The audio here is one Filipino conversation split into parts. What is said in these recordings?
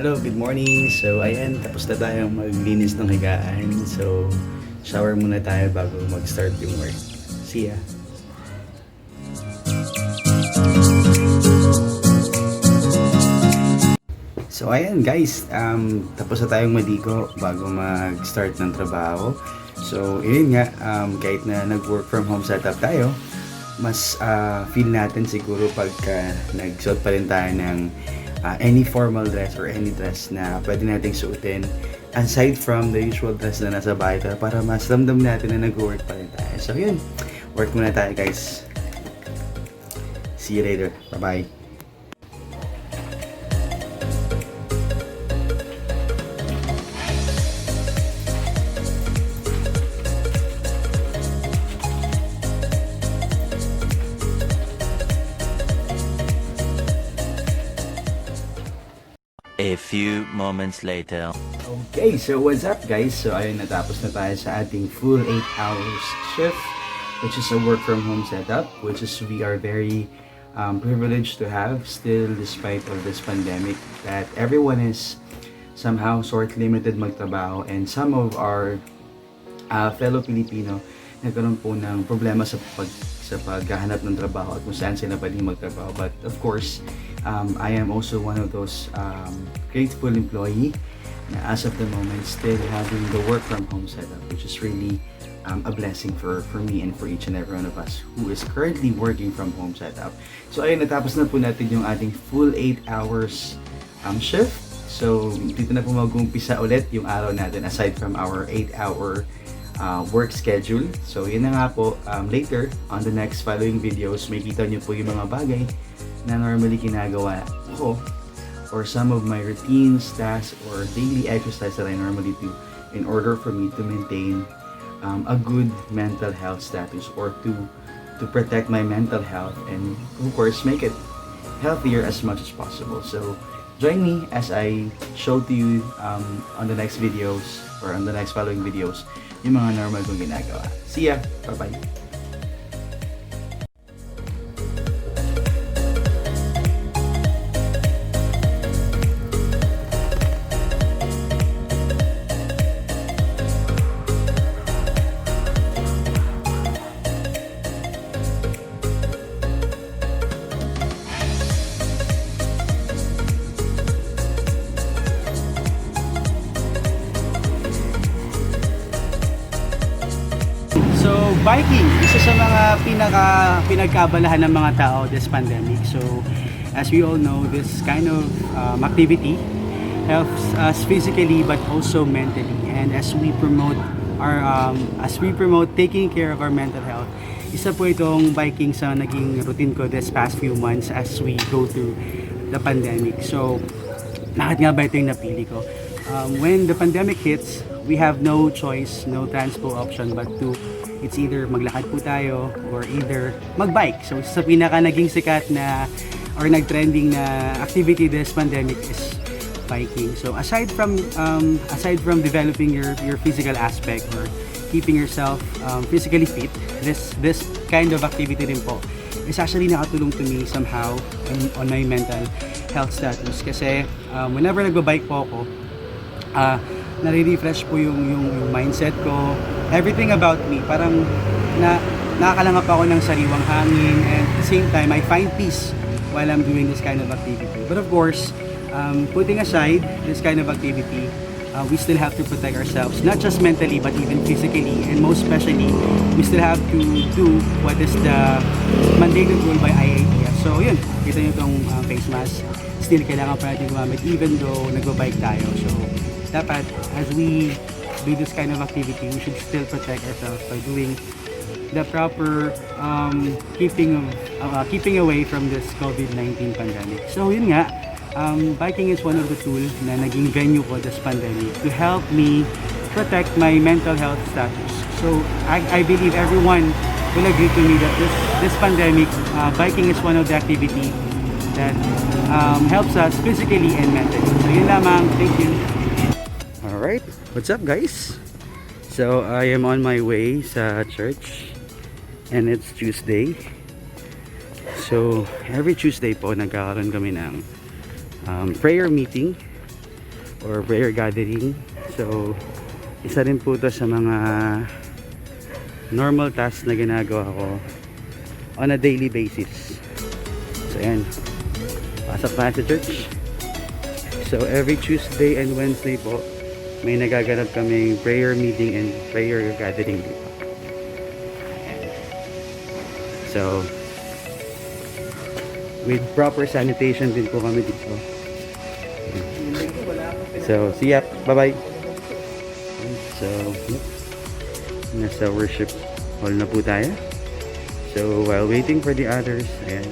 Hello, good morning. So, ayan, tapos na tayong maglinis ng higaan. So, shower muna tayo bago mag-start yung work. See ya! So, ayan guys, tapos na tayong maligo bago mag-start ng trabaho. So, yun nga, kahit na nag-work from home setup tayo, mas feel natin siguro pagka nagsuot pa rin tayo ng any formal dress or any dress na pwede nating suotin aside from the usual dress na nasa bahay tayo, para mas ramdam natin na nag-work pa rin tayo. So yun, work muna tayo guys. See you later. Bye-bye. A few moments later. Okay, so what's up guys? So ayun, natapos na tayo sa ating full 8 hours shift, which is a work from home setup, which is we are very privileged to have still, despite of this pandemic, that everyone is somehow sort limited magtrabaho, and some of our fellow Filipino nagkaroon po ng problema sa paghahanap ng trabaho at kung saan sila pwedeng magtrabaho. But of course, I am also one of those grateful employee na as of the moment still having the work from home setup, which is really a blessing for me and for each and every one of us who is currently working from home setup. So ayun, natapos na po natin yung ating full 8 hours shift. So dito na po mag-umpisa ulit yung araw natin aside from our 8-hour work schedule. So yun na nga po, later on the next following videos, may kita nyo po yung mga bagay na normally ginagawa ko, or some of my routines, tasks, or daily exercise that I normally do in order for me to maintain a good mental health status, or to protect my mental health and of course make it healthier as much as possible. So join me as I show to you on the next videos or on the next following videos yung mga normal kong ginagawa. See ya! Bye-bye! So, biking, isa sa mga pinagkabalahan ng mga tao this pandemic. So, as we all know, this kind of activity helps us physically but also mentally. And as we promote taking care of our mental health, isa po itong biking sa naging routine ko this past few months as we go through the pandemic. So, bakit nga ba ito yung napili ko? When the pandemic hits, we have no choice, no transport option but to it's either maglakad po tayo or either magbike. So sa pinaka naging sikat na or nag-trending na activity this pandemic is biking. So aside from developing your physical aspect or keeping yourself physically fit, this kind of activity din po is actually nakatulong to me somehow on my mental health status. Kasi whenever nagba-bike po ako, nare-refresh po yung mindset ko, everything about me, parang nakakalangap ako ng sariwang hangin, and at the same time I find peace while I'm doing this kind of activity. But of course, putting aside this kind of activity, we still have to protect ourselves, not just mentally but even physically, and most especially we still have to do what is the mandated rule by IATF. So yun, kita nyo itong face mask, still kailangan pa natin gumamit even though nagba-bike tayo. So dapat, as we do this kind of activity, we should still protect ourselves by doing the proper keeping away from this COVID-19 pandemic. So yun nga, biking is one of the tools na naging venue ko this pandemic to help me protect my mental health status. So I believe everyone will agree to me that this pandemic, biking is one of the activity that helps us physically and mentally. So yun lamang, thank you. Alright, what's up guys? So I am on my way sa church and it's Tuesday. So every Tuesday po nagkakaroon kami ng prayer meeting or prayer gathering. So isa rin po to sa mga normal tasks na ginagawa ko on a daily basis. So ayan, pasok tayo sa church. So every Tuesday and Wednesday po may nagaganap kaming prayer meeting and prayer gathering dito. So with proper sanitation din po kami dito. So see ya, bye bye. So nasa worship hall na po tayo. So while waiting for the others, and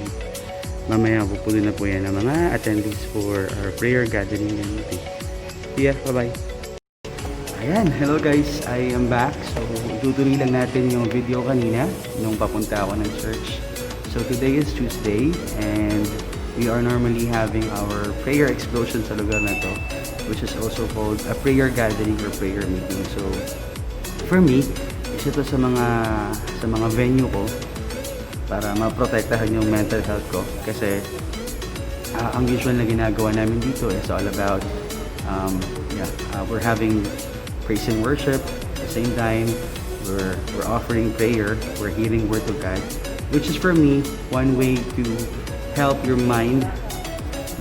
mamaya pupuno na po yan ng mga attendees for our prayer gathering and meeting. See ya, bye bye. Ayan, hello guys, I am back. So tutuloy lang natin yung video kanina nung papunta ako ng church. So today is Tuesday and we are normally having our prayer explosion sa lugar na to, which is also called a prayer gathering or prayer meeting. So for me, isa to sa mga venue ko para maprotektahan yung mental health ko, kasi ang usual na ginagawa namin dito is all about we're having praise and worship. At the same time, we're offering prayer, we're hearing word of God, which is for me one way to help your mind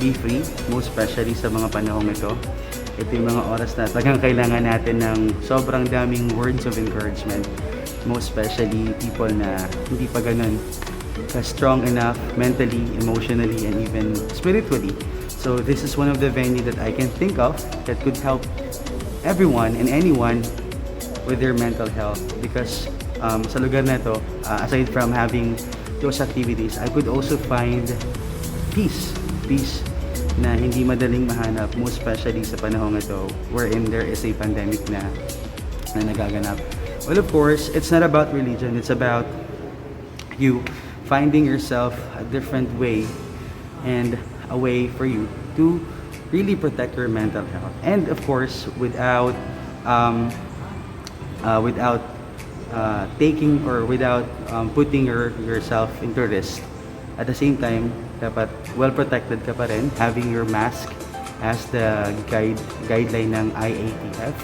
be free, most especially sa mga panahong ito. Ito yung mga oras na talagang kailangan natin ng sobrang daming words of encouragement, most especially people na hindi pa ganun strong enough mentally, emotionally, and even spiritually. So this is one of the venues that I can think of that could help everyone and anyone with their mental health, because sa lugar na to, aside from having those activities, I could also find peace na hindi madaling mahanap, most especially sa panahon ito wherein there is a pandemic na nagaganap. Well, of course, it's not about religion, it's about you finding yourself a different way and a way for you to really protect your mental health, and of course without taking or without putting yourself into risk. At the same time, dapat well protected ka pa rin, having your mask as the guideline ng IATF.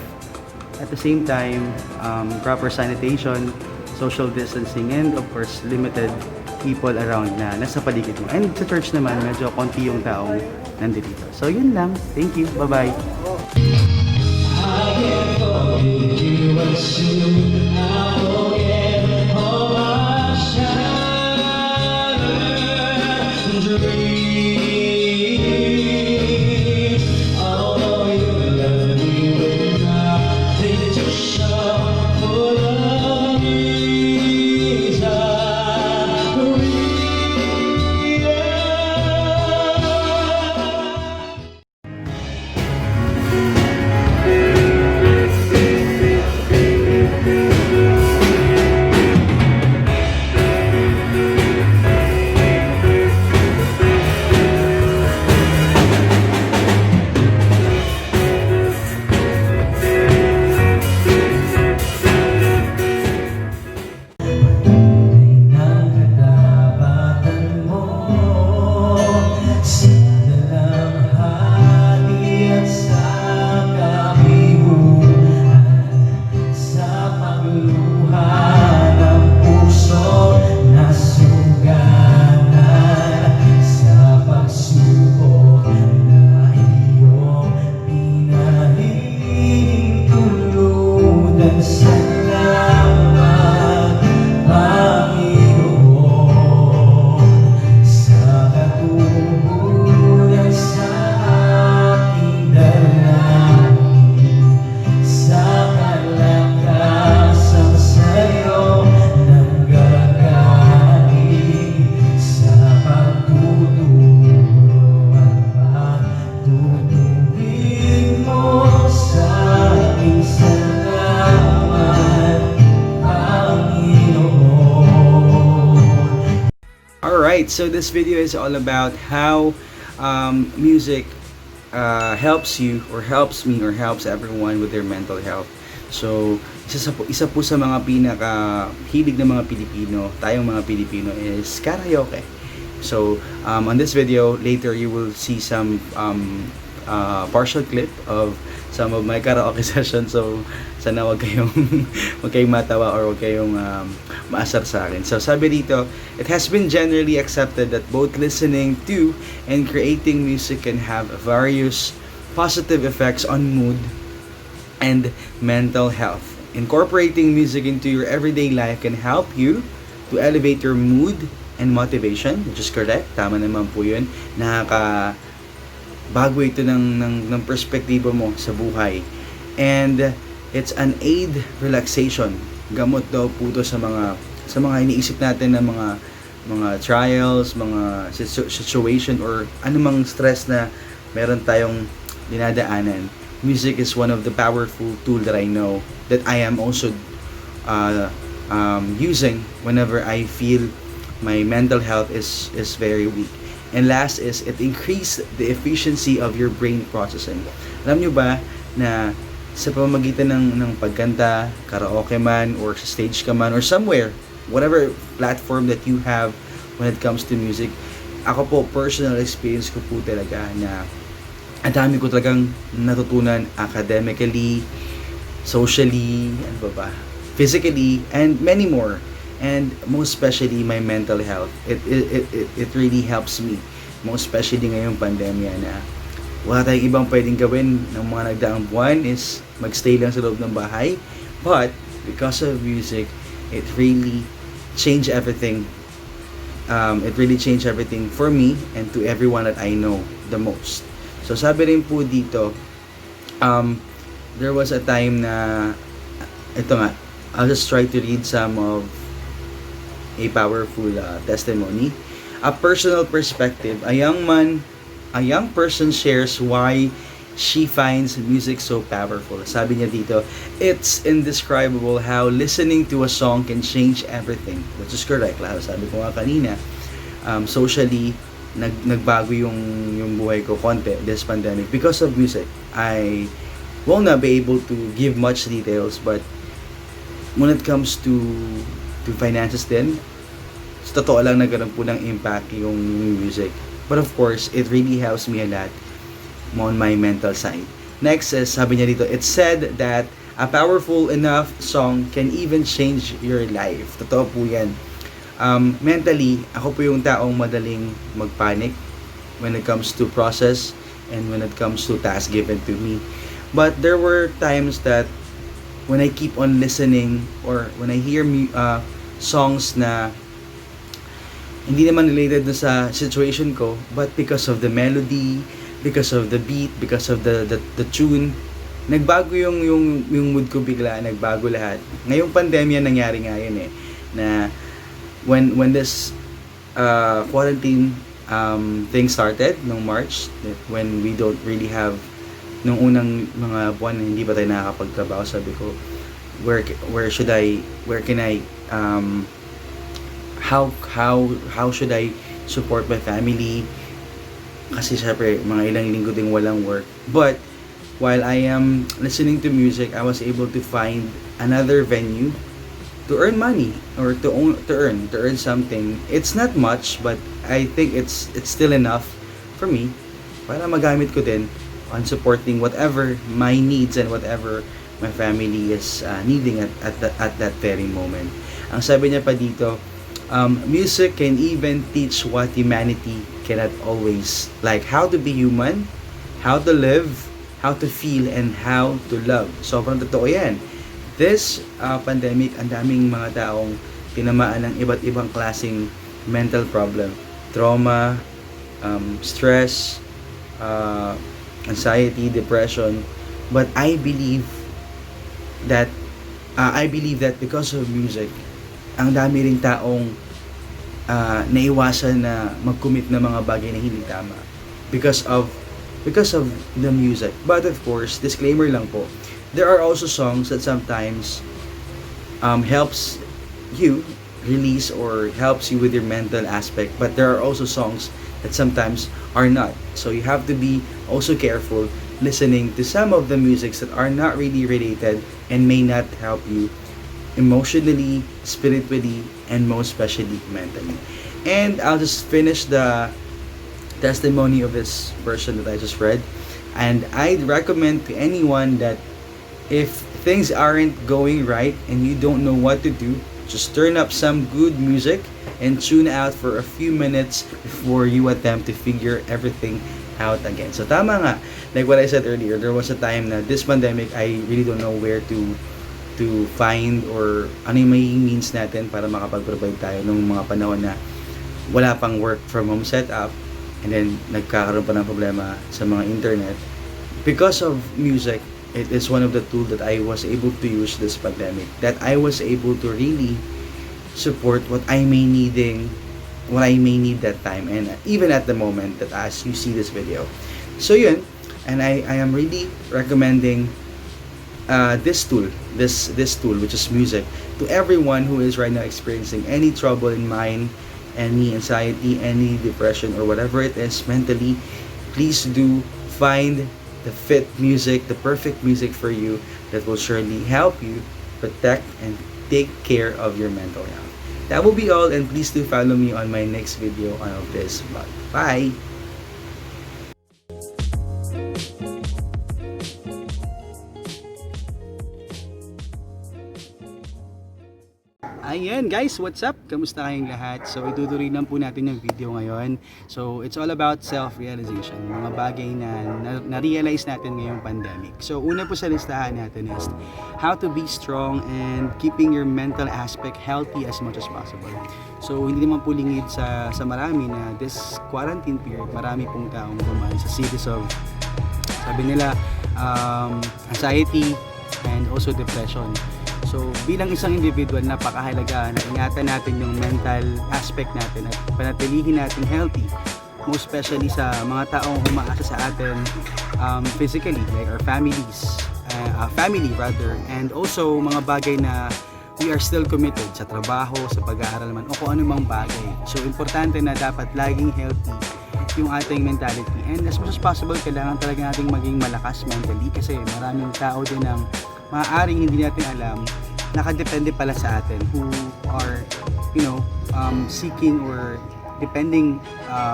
At the same time, proper sanitation, social distancing, and of course limited people around na nasa paligid mo. And sa church naman, medyo konti yung taong nandito. So yun lang. Thank you. Bye-bye. Alright, so this video is all about how music helps you or helps me or helps everyone with their mental health. So, isa po sa mga pinaka-hilig ng mga Pilipino, tayong mga Pilipino, is karaoke. So, on this video, later you will see some partial clip of some of my karaoke sessions. So, sana wag kayong, wag kayong matawa or wag kayong maasar sa akin. So, sabi dito, it has been generally accepted that both listening to and creating music can have various positive effects on mood and mental health. Incorporating music into your everyday life can help you to elevate your mood and motivation, which is correct. Tama naman po yun. Bago ito ng perspektibo mo sa buhay. And it's an aid relaxation. Gamot daw po ito sa mga iniisip natin na mga trials, mga situation or anumang stress na meron tayong dinadaanan. Music is one of the powerful tool that I know that I am also using whenever I feel my mental health is very weak. And last is it increase the efficiency of your brain processing. Alam nyo ba na sa pamamagitan ng pagkanta, karaoke man, or sa stage ka man, or somewhere, whatever platform that you have when it comes to music, ako po, personal experience ko po talaga na ang dami ko talagang natutunan academically, socially, ano ba, physically, and many more. And most especially my mental health. It really helps me. Most especially ngayong pandemya na wala tayong ibang pwedeng gawin ng mga nagdaang buwan is magstay lang sa loob ng bahay. But because of music, it really changed everything. It really changed everything for me and to everyone that I know the most. So sabi rin po dito, there was a time na ito nga, I'll just try to read some of a powerful testimony. A personal perspective. A young person shares why she finds music so powerful. Sabi niya dito, it's indescribable how listening to a song can change everything. Which is correct. Sabi ko nga kanina, socially, nagbago yung buhay ko konti this pandemic because of music. I will not be able to give much details, but when it comes to finances din, sa totoo lang nagkaroon po ng impact yung music. But of course, it really helps me a lot on my mental side. Next is, sabi niya dito, it's said that a powerful enough song can even change your life. Totoo po yan. Mentally, ako po yung taong madaling magpanic when it comes to process and when it comes to tasks given to me. But there were times that when I keep on listening or when I hear songs na hindi naman related na sa situation ko, but because of the melody, because of the beat, because of the tune, nagbago yung mood ko bigla, nagbago lahat. Ngayong pandemya nangyari nga yun na when this quarantine thing started nung March, when we don't really have nung unang mga buwan na hindi pa tayo nakakapagtrabaho, sabi ko, where can I how should I support my family, kasi syempre mga ilang linggo ding walang work. But while I am listening to music, I was able to find another venue to earn money or to earn something. It's not much, but I think it's still enough for me para magamit ko din on supporting whatever my needs and whatever my family is needing at that very moment. Ang sabi niya pa dito, music can even teach what humanity cannot always, like how to be human, how to live, how to feel, and how to love. Sobrang totoo yan. This pandemic, ang daming mga taong tinamaan ng iba't ibang klaseng mental problem, trauma, stress, anxiety, depression. But I believe that because of music, ang dami ring taong naiwasan na mag-commit na mga bagay na hindi tama because of the music. But of course, disclaimer lang po, there are also songs that sometimes helps you release or helps you with your mental aspect, but there are also songs that sometimes are not. So you have to be also careful listening to some of the musics that are not really related and may not help you emotionally, spiritually, and most especially mentally. And I'll just finish the testimony of this person that I just read. And I'd recommend to anyone that if things aren't going right and you don't know what to do, just turn up some good music and tune out for a few minutes before you attempt to figure everything out again. So tama nga, like what I said earlier, there was a time na this pandemic, I really don't know where to find or ano yung may means natin para makapag-provide tayo nung mga panahon na wala pang work from home setup, and then nagkakaroon pa ng problema sa mga internet. Because of music, it is one of the tools that I was able to use this pandemic, that I was able to really support what I may need that time, and even at the moment that as you see this video. So yun, and I am really recommending this tool which is music, to everyone who is right now experiencing any trouble in mind, any anxiety, any depression, or whatever it is mentally. Please do find the perfect music for you that will surely help you protect and take care of your mental health. That will be all, and please do follow me on my next video of this vlog. Bye! Ayan guys, what's up? Kamusta kayong lahat? So itutuloy lang po natin yung video ngayon. So it's all about self-realization, mga bagay na na-realize natin ngayong pandemic. So una po sa listahan natin is how to be strong and keeping your mental aspect healthy as much as possible. So hindi naman po lingid sa marami na this quarantine period, marami pong taong dumaan sa series of, sabi nila, anxiety and also depression. So bilang isang individual, napakahalaga na ingatan natin yung mental aspect natin at panatilihin natin healthy, most especially sa mga taong umaasa sa atin physically, like our family rather, and also mga bagay na we are still committed sa trabaho, sa pag-aaral man, o kung anumang bagay. So importante na dapat laging healthy yung ating mentality, and as much as possible kailangan talaga nating maging malakas mentally, kasi maraming tao din ang maaaring hindi natin alam, nakadepende pala sa atin, who are, seeking or depending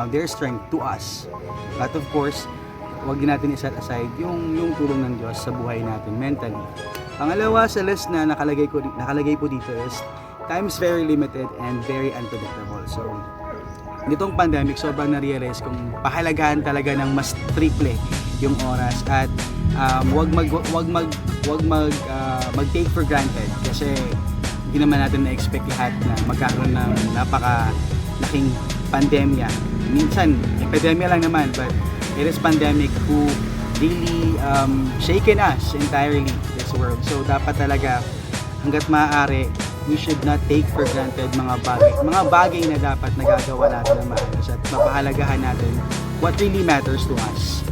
their strength to us. But of course, huwag din natin iset aside yung tulong ng Diyos sa buhay natin mentally. Pangalawa sa list na nakalagay po dito is time is very limited and very unpredictable. So nitong pandemic, sobrang na-realize kung pahalagahan talaga ng mas triple yung oras, at wag mag-take for granted, kasi hindi naman natin na-expect lahat na magkaroon ng napaka-laking pandemya. Minsan, epidemya lang naman, but it is pandemic who really shaken us entirely, this world. So dapat talaga, hanggat maaari, we should not take for granted mga bagay na dapat nagagawa natin na maayos, at mapahalagahan natin what really matters to us.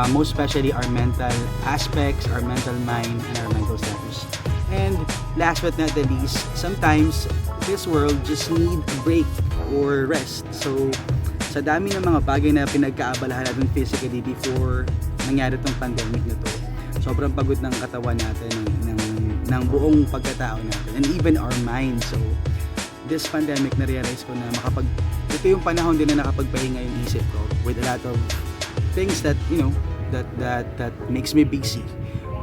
Most especially our mental aspects, our mental mind, and our mental status. And last but not the least, sometimes this world just need a break or rest. So sa dami ng mga bagay na pinagkaabalahan natin physically before nangyari itong pandemic na to, sobrang pagod ng katawan natin, ng buong pagkatao natin, and even our mind. So this pandemic, na-realize ko na ito yung panahon din na nakapagpahinga yung isip ko with a lot of things that that makes me busy.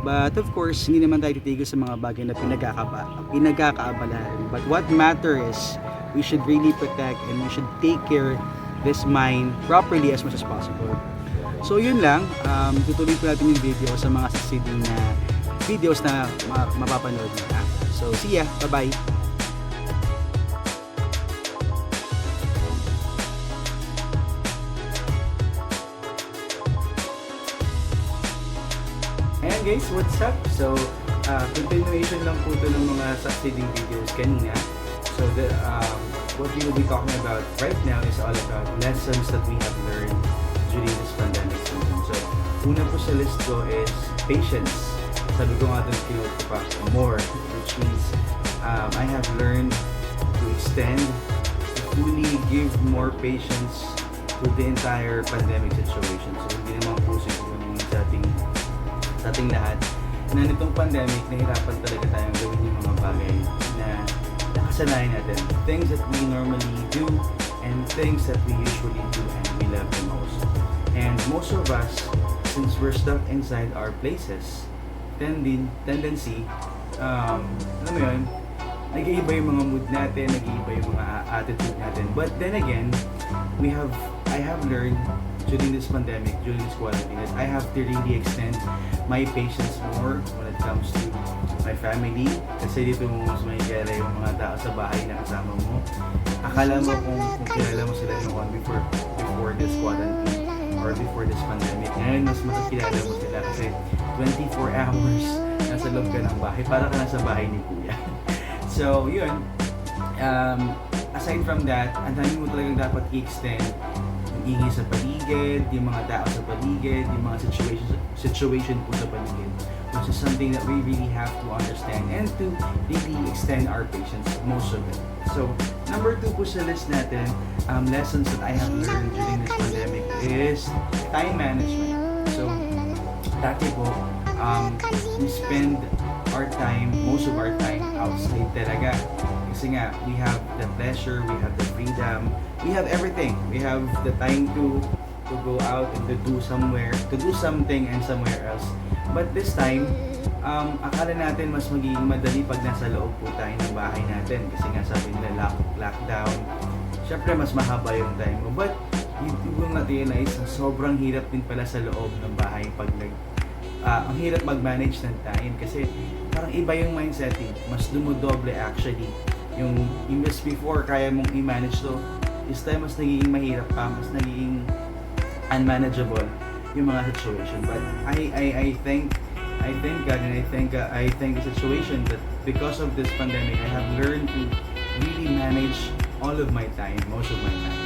But of course, hindi naman tayo titigil sa mga bagay na pinagkakaabalahan. But what matters is we should really protect and we should take care this mind properly as much as possible. So yun lang, tutuloy po natin yung video sa mga succeeding na videos na mapapanood nyo after. So see ya, bye bye. Ayan guys, what's up? So, continuation lang po ito ng mga succeeding videos kanina. So, what we will be talking about right now is all about lessons that we have learned during this pandemic season. So, una po sa list ko is patience. Sabi ko nga doon, kinuha pa more, which means I have learned to extend, to fully give more patience to the entire pandemic situation. So, hindi naman po siguro sa ating lahat na nitong pandemic, nahirapan talaga tayong gawin yung mga bagay na nakasanayan natin. Things that we normally do and things that we usually do and we love the most. And most of us since we're stuck inside our places, tendency, alam mo yun, nag-iiba yung mga mood natin, nag-iiba yung mga attitude natin. But then again, I have learned during this pandemic, during this quarantine, is I have to really extend my patience more when it comes to my family. Kasi dito mo mas makikilala yung mga tao sa bahay na kasama mo. Akala mo kung kilala mo sila noon before this quarantine or before this pandemic. Ngayon, mas makikilala mo sila kasi 24 hours nasa loob ka ng bahay. Para ka nasa bahay ni Kuya. So, yun. Aside from that, ang dami mo talagang dapat i-extend yung ingay sa paligid, yung mga tao sa paligid, yung mga situation po sa paligid, which is something that we really have to understand and to really extend our patience, most of it. So, number 2 po sa list natin, lessons that I have learned during this pandemic is time management. So, dati po, we spend most of our time outside talaga. Kasi nga, we have the pleasure, we have the freedom, we have everything. We have the time to go out and to do something and somewhere else. But this time, akala natin mas magiging madali pag nasa loob po tayo ng bahay natin. Kasi nga sabi nila lockdown. Syempre, mas mahaba yung time mo. But, you will not realize na sobrang hirap din pala sa loob ng bahay pag ang hirap mag-manage ng time kasi parang iba yung mindsetting. Mas dumodoble actually. Yung imbes before kaya mong i-manage to, this time mas nagiging mahirap pa, mas nagiging unmanageable yung mga situation. But I thank God and I thank the situation that because of this pandemic, I have learned to really manage all of my time, most of my time.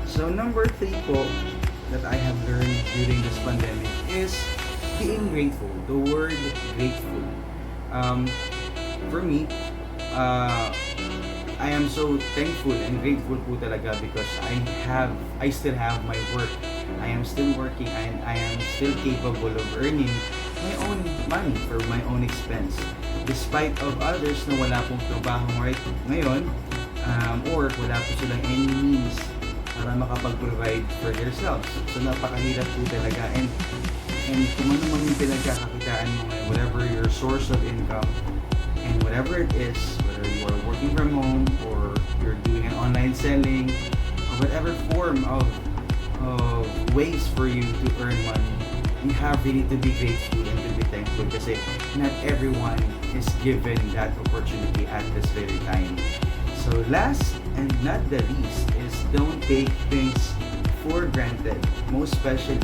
So number 3 po that I have learned during this pandemic is being grateful. The word grateful. For me, I am so thankful and grateful po talaga because I still have my work. I am still working and I am still capable of earning my own money for my own expense. Despite of others na wala pong trabaho right ngayon, or wala po silang any means para makapag-provide for themselves. So napakahirap po talaga and kung ano man yung pinagkakakitaan mo ngayon, whatever your source of income and whatever it is, whether you are working from home or you're doing an online selling or whatever form of ways for you to earn money, you have really to be grateful and to be thankful kasi not everyone is given that opportunity at this very time. So last and not the least is don't take things for granted, most especially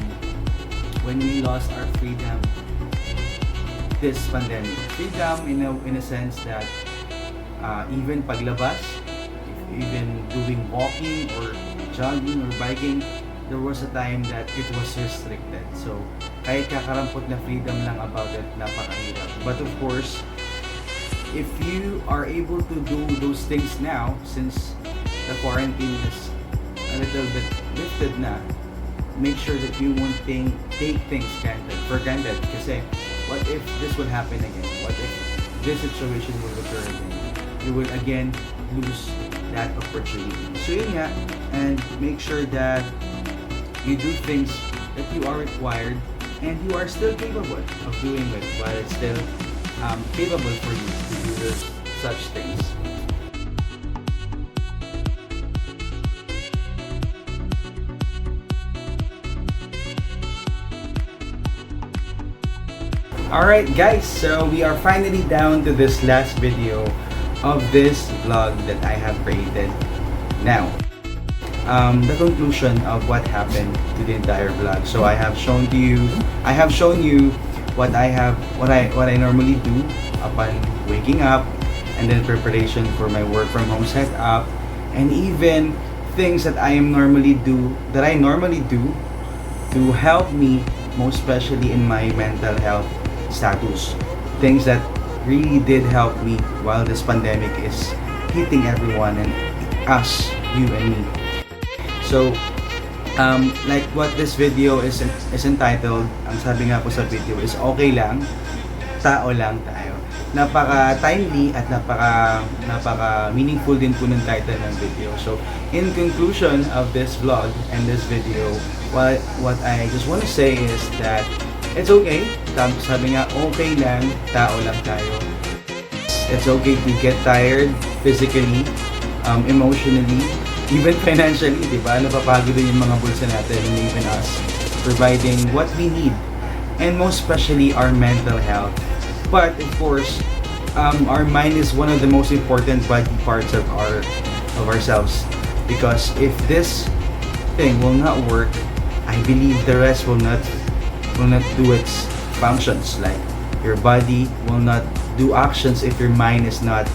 when we lost our freedom this pandemic. Freedom in a sense that even paglabas, even doing walking or jogging or biking, there was a time that it was restricted. So, kahit kakarampot na freedom lang about it, napakahirap. But of course, if you are able to do those things now, since the quarantine is a little bit lifted na, make sure that you won't take things for granted. Kasi, what if this will happen again? What if this situation will occur again? You will again lose that opportunity. So yun nga, and make sure that you do things that you are required and you are still capable of doing it while it's still capable for you to do such things. Alright guys, so we are finally down to this last video of this vlog that I have created. Now, the conclusion of what happened to the entire vlog. So I have shown you what I normally do upon waking up, and then preparation for my work from home setup, and even things that I normally do to help me, most especially in my mental health status. Things that really did help me while this pandemic is hitting everyone and us, you and me. So, like what this video is entitled, ang sabi nga po sa video is okay lang, tao lang tayo. Napaka-timely at napaka-meaningful din po ng title ng video. So, in conclusion of this vlog and this video, what I just want to say is that it's okay. Sabi nga, okay lang, tao lang tayo. It's okay to get tired physically, emotionally, even financially, di ba? Napapagod din yung mga bulsa natin and even us providing what we need, and most especially our mental health. But of course, our mind is one of the most important body parts of ourselves, because if this thing will not work, I believe the rest will not do its functions. Like your body will not do actions if your mind is not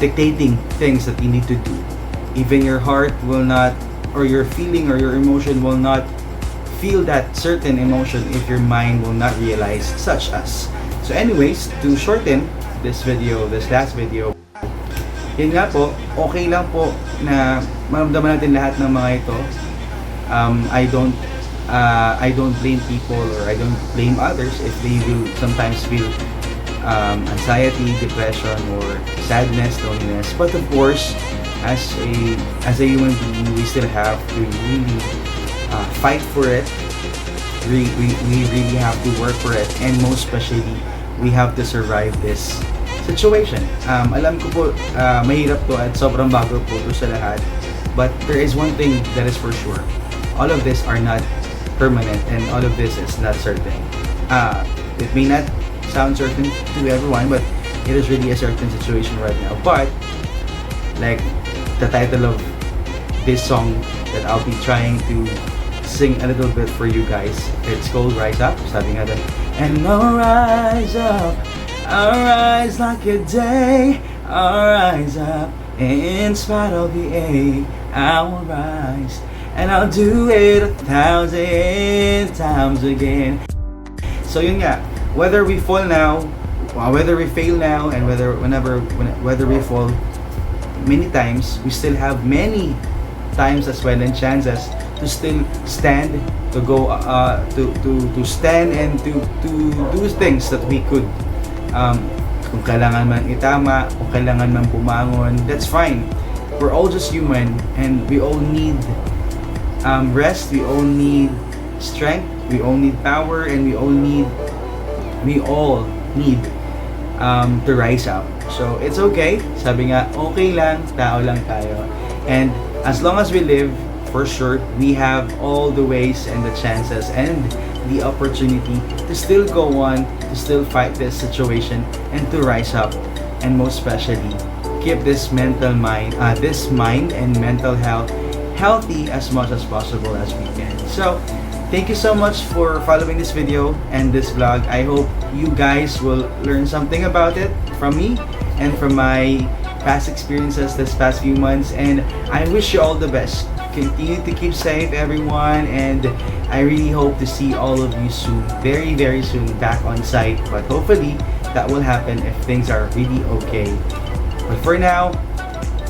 dictating things that you need to do. Even your heart will not, or your feeling or your emotion will not feel that certain emotion if your mind will not realize such as. So anyways, to shorten this last video, yun nga po, okay lang po na maramdaman natin lahat ng mga ito. I don't blame people, or I don't blame others if they will sometimes feel anxiety, depression, or sadness, loneliness. But of course, as a human being, we still have to really fight for it. We really have to work for it, and most especially, we have to survive this situation. Alam ko po, mahirap to at sobrang bago po to sa lahat. But there is one thing that is for sure. All of this are not permanent, and all of this is not certain. It may not sound certain to everyone, but it is really a certain situation right now. But like the title of this song that I'll be trying to sing a little bit for you guys, it's called Rise Up. Sabi nga doon, and I'll rise up, I'll rise like a day, I'll rise up in spite of the ache, I will rise, and I'll do it 1,000 times again. So yun nga, whether we fall now, whether we fail now, and whether we fall many times, we still have many times as well and chances to still stand, to go to stand and to do things that we could. Kung kailangan man itama, kung kailangan man bumangon, that's fine. We're all just human, and we all need rest, we all need strength, we all need power, and we all need to rise up. So it's okay. Sabi nga, okay lang, tao lang tayo. And as long as we live, for sure, we have all the ways and the chances and the opportunity to still go on, to still fight this situation, and to rise up. And most especially, keep this mind and mental health healthy as much as possible as we can. So thank you so much for following this video and this vlog. I hope you guys will learn something about it from me and from my past experiences this past few months, and I wish you all the best. Continue to keep safe, everyone, and I really hope to see all of you soon, very very soon, back on site. But hopefully that will happen if things are really okay. But for now,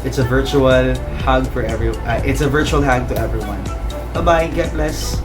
it's a virtual hug to everyone. Bye bye, God bless.